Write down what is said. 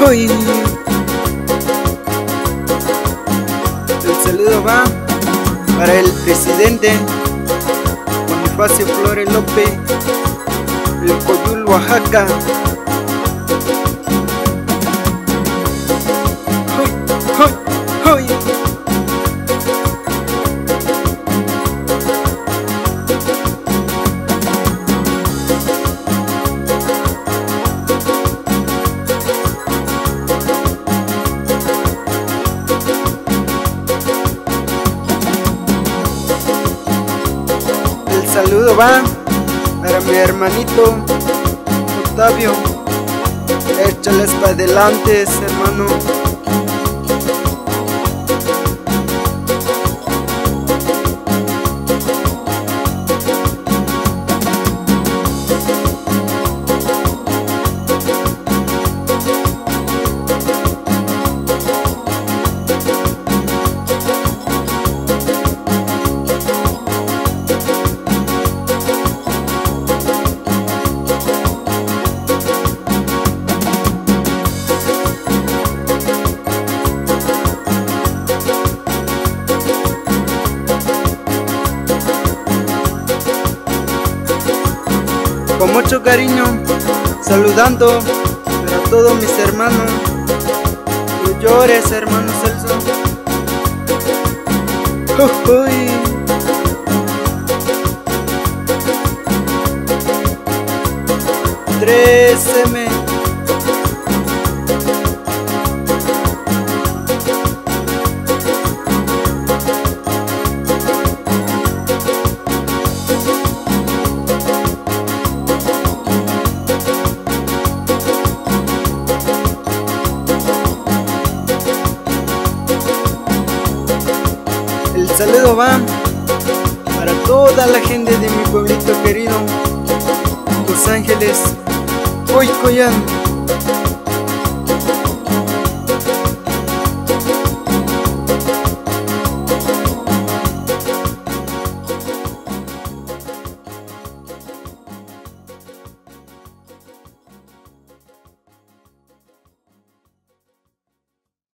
Uy. El saludo va para el presidente Bonifacio Flores López, el Coyul, Oaxaca. Uy, uy, uy. El saludo va para mi hermanito Octavio. Échales para adelante, hermano. Con mucho cariño, saludando a todos mis hermanos. No llores, hermano Celso. Uy. 3M. El saludo va para toda la gente de mi pueblito querido, Los Ángeles, Coycallán.